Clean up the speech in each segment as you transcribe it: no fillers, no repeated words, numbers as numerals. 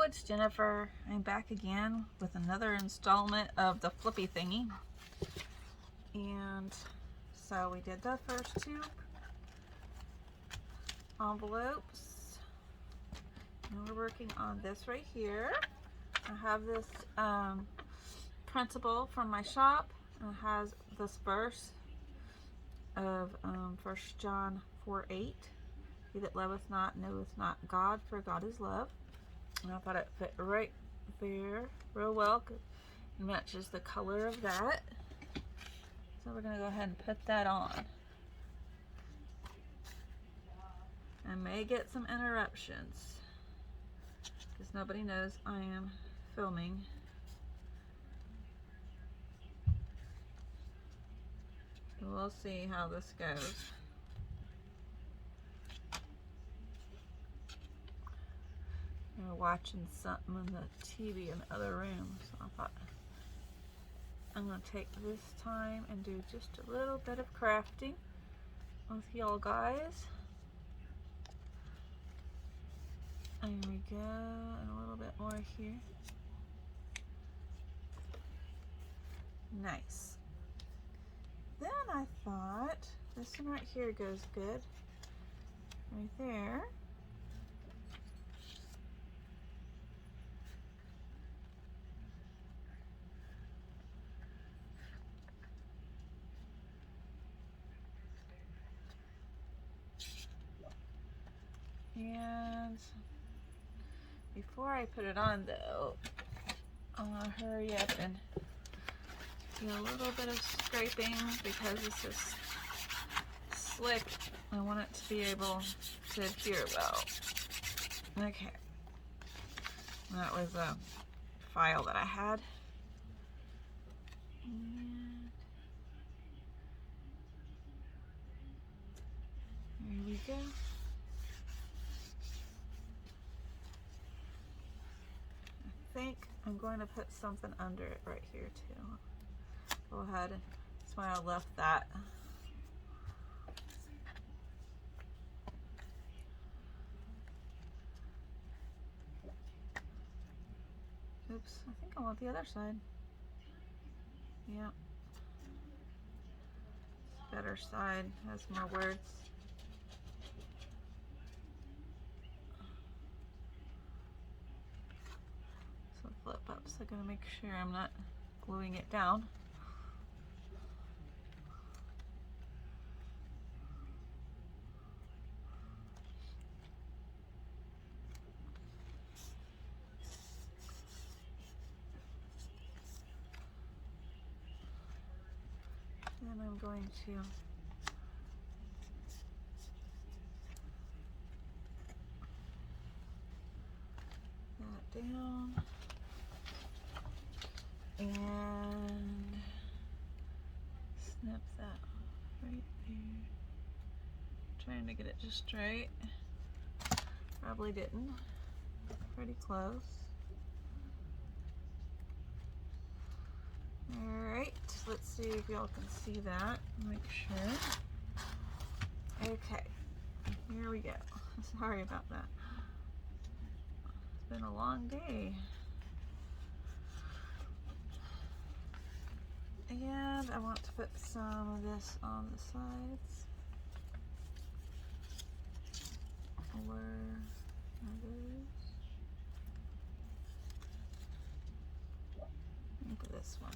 it's Jennifer. I'm back again with another installment of the flippy thingy. And so we did the first two envelopes. And we're working on this right here. I have this principle from my shop. It has this verse of 1 John 4:8. He that loveth not knoweth not God, for God is love. And I thought it fit right there real well. It matches the color of that. So we're going to go ahead and put that on. I may get some interruptions because nobody knows I am filming. We'll see how this goes. We're watching something on the TV in the other room, so I thought I'm going to take this time and do just a little bit of crafting with y'all guys. There we go, and a little bit more here. Nice. Then I thought this one right here goes good, right there. And before I put it on though, I want to hurry up and do a little bit of scraping because this is slick. I want it to be able to adhere well. Okay. That was a file that I had. And there we go. I think I'm going to put something under it right here too. Go ahead, that's why I left that. Oops, I think I want the other side. Yeah. Better side, has more words. So flip up, so I'm gonna make sure I'm not gluing it down. Then I'm going to that down and snip that right there. Trying to get it just straight. Probably didn't. Pretty close. Alright, let's see if y'all can see that. Make sure. Okay, here we go. Sorry about that. It's been a long day. And I want to put some of this on the sides. Where are those? Look at this one.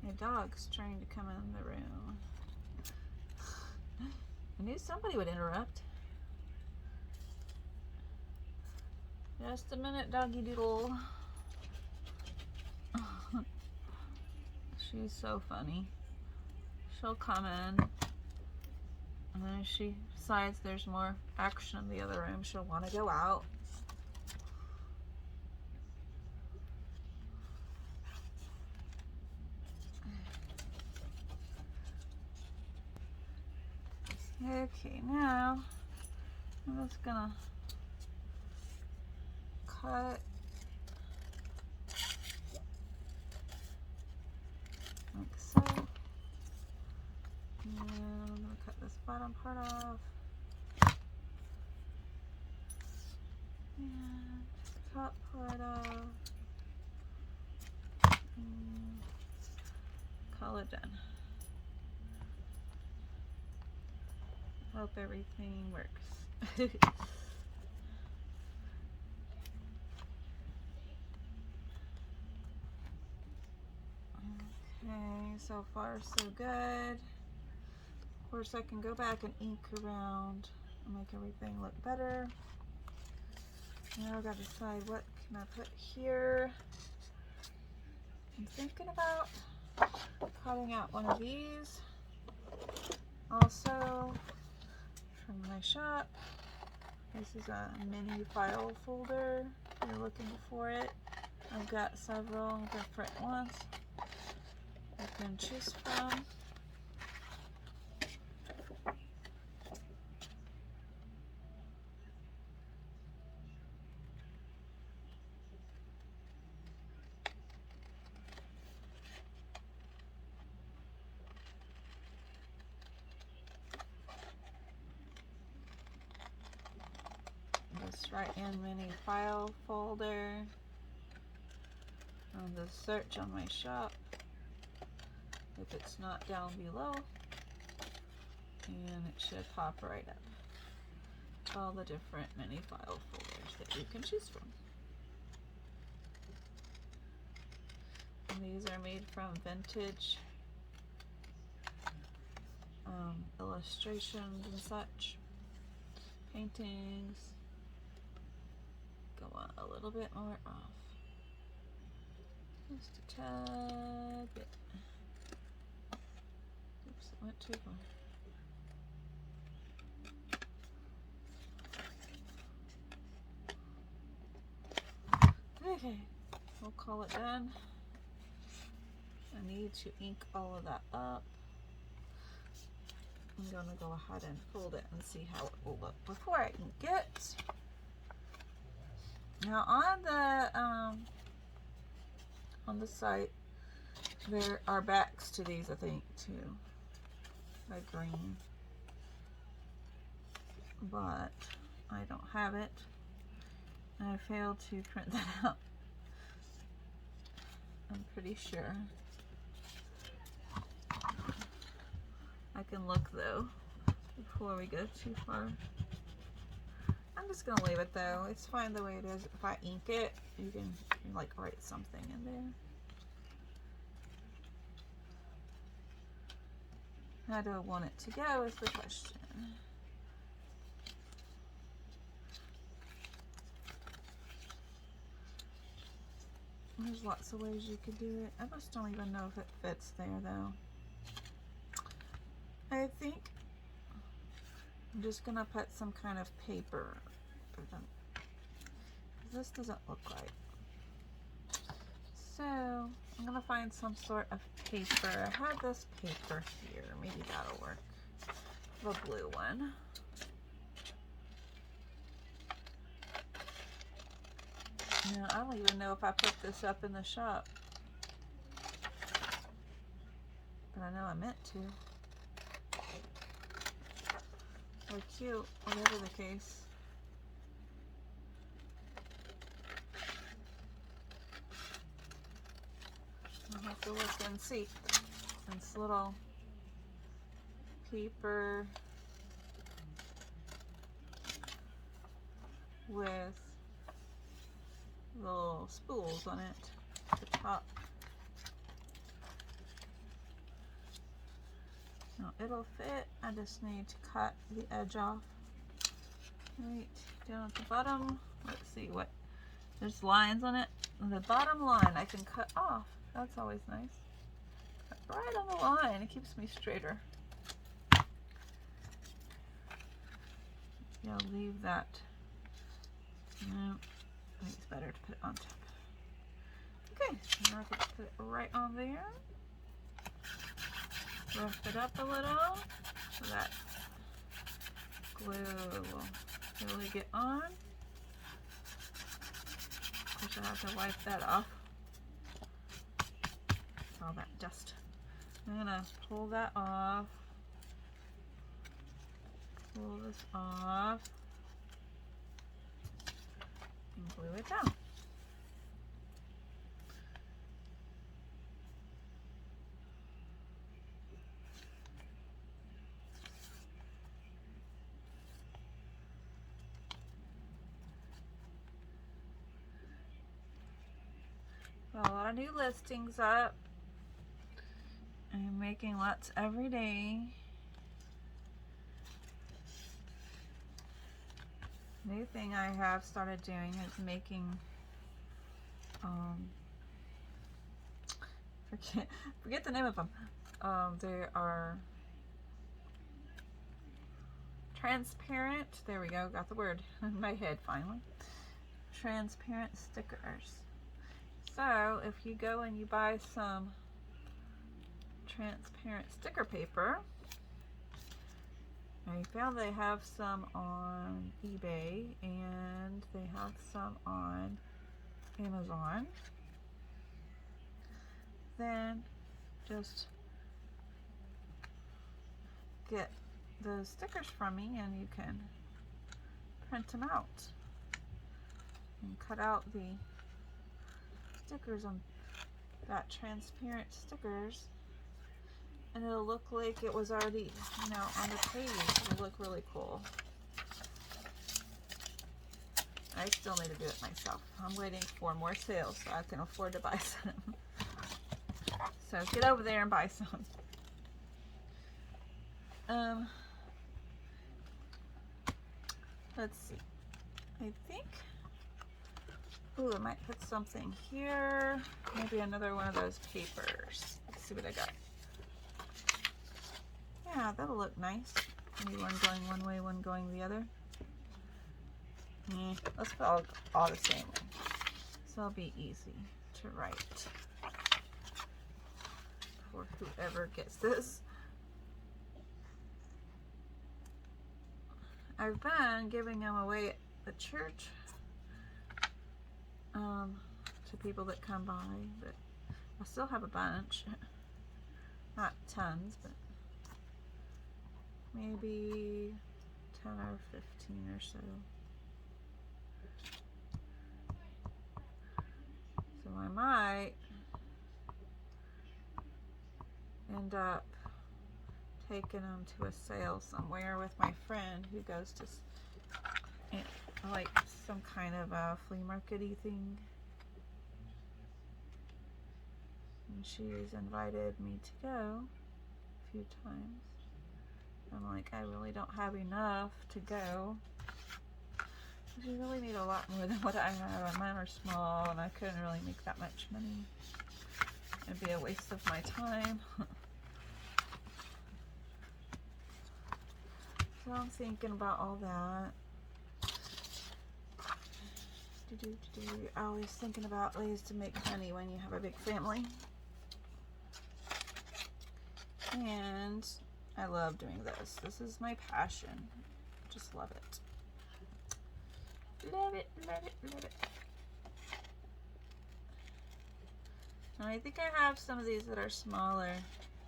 My dog's trying to come in the room. I knew somebody would interrupt. Just a minute, doggy doodle. She's so funny. She'll come in, and then if she decides there's more action in the other room, she'll want to go out. Okay, now I'm just gonna cut like so. And I'm gonna cut this this bottom part off. And top part off. And call it done. Hope everything works. Okay, so far so good. Of course, I can go back and ink around and make everything look better. Now I gotta decide what can I put here. I'm thinking about cutting out one of these. Also, from my shop, this is a mini file folder. If you're looking for it, I've got several different ones you can choose from. Just write in mini file folder on the search on my shop if it's not down below, and it should pop right up. All the different mini file folders that you can choose from. And these are made from vintage illustrations and such, paintings. Go on a little bit more off, just a tad bit. Oops, it went too far. Okay, we'll call it done. I need to ink all of that up. I'm gonna go ahead and fold it and see how it will look before I ink it. Now on the site, there are backs to these, I think, too, like green, but I don't have it. I failed to print that out. I'm pretty sure. I can look though before we go too far. I'm just gonna leave it though. It's fine the way it is. If I ink it, you can like write something in there. How do I want it to go is the question. There's lots of ways you could do it. I just don't even know if it fits there though. I think I'm just gonna put some kind of paper for them. This doesn't look right. So I'm gonna find some sort of paper. I have this paper here. Maybe that'll work. The blue one. Now, I don't even know if I put this up in the shop, but I know I meant to. Or cute, whatever the case. I'll have to look and see. This little paper with little spools on it at the top. Now it'll fit. I just need to cut the edge off. Right down at the bottom. Let's see what, there's lines on it. The bottom line I can cut off. That's always nice. Cut right on the line. It keeps me straighter. Yeah, I'll leave that. No, I think it's better to put it on top. Okay, now I can put it right on there. Rough it up a little so that glue will really get on. Of course, I have to wipe that off. All that dust. I'm gonna pull that off. this off and glue it down. Got a lot of new listings up. I'm making lots every day. New thing I have started doing is making forget the name of them. They are transparent. There we go. Got the word in my head finally. Transparent stickers. So if you go and you buy some transparent sticker paper, I found they have some on eBay and they have some on Amazon. Then just get the stickers from me and you can print them out and cut out the stickers on that transparent stickers, and it'll look like it was already, you know, on the page. It'll look really cool. I still need to do it myself. I'm waiting for more sales so I can afford to buy some. So get over there and buy some. Let's see. I think, ooh, I might put something here. Maybe another one of those papers. Let's see what I got. Yeah, that'll look nice. Maybe one going one way, one going the other. Let's put all the same way. So it'll be easy to write for whoever gets this. I've been giving them away at the church to people that come by, but I still have a bunch. Not tons, but maybe 10 or 15 or so. So I might end up taking them to a sale somewhere with my friend who goes to like some kind of a flea market-y thing. And she's invited me to go a few times. I'm like, I really don't have enough to go. You really need a lot more than what I have, and mine are small, and I couldn't really make that much money. It'd be a waste of my time. So I'm thinking about all that. Always thinking about ways to make money when you have a big family. And I love doing this. This is my passion. Just love it. Love it, love it, love it. And I think I have some of these that are smaller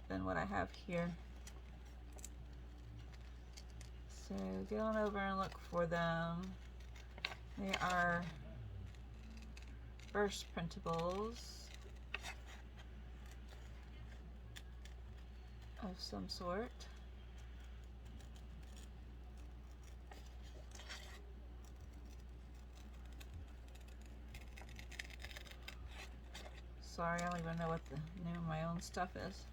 than what I have here. So get on over and look for them. They are burst printables of some sort. Sorry, I don't even know what the name of my own stuff is.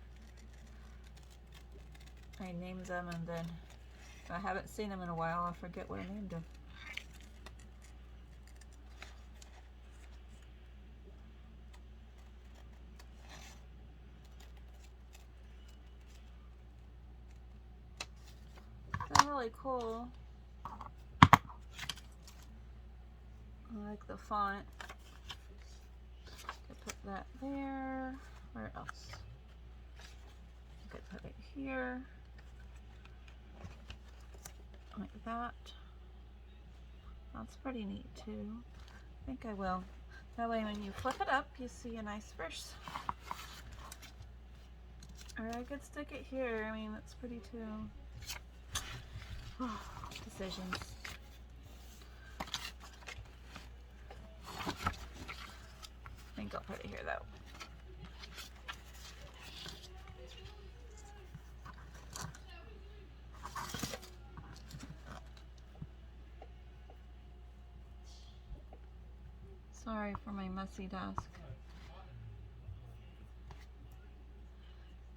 I name them and then if I haven't seen them in a while, I'll forget what I named them. They're really cool. I like the font. Put that there. Where else? I could put it here. Like that. That's pretty neat too. I think I will. That way when you flip it up, you see a nice verse. Or I could stick it here. I mean, that's pretty too. Oh, decisions. I think I'll put it here though. Sorry for my messy desk.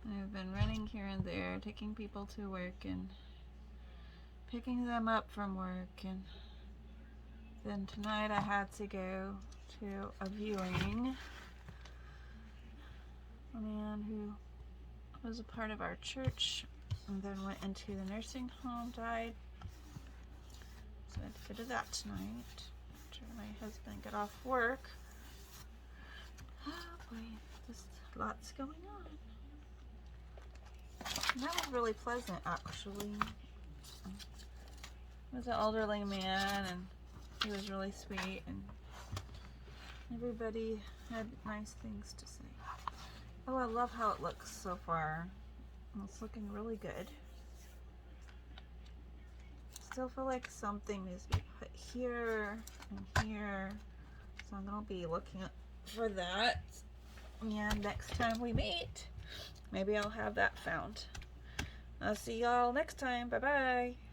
I've been running here and there, taking people to work and picking them up from work, and then tonight I had to go to a viewing. A man who was a part of our church and then went into the nursing home, died. So I had to go to that tonight after my husband got off work. Oh boy, there's lots going on. And that was really pleasant, actually. He was an elderly man, and he was really sweet, and everybody had nice things to say. Oh, I love how it looks so far. It's looking really good. Still feel like something needs to be put here and here, so I'm gonna be looking for that. And next time we meet, maybe I'll have that found. I'll see y'all next time. Bye bye.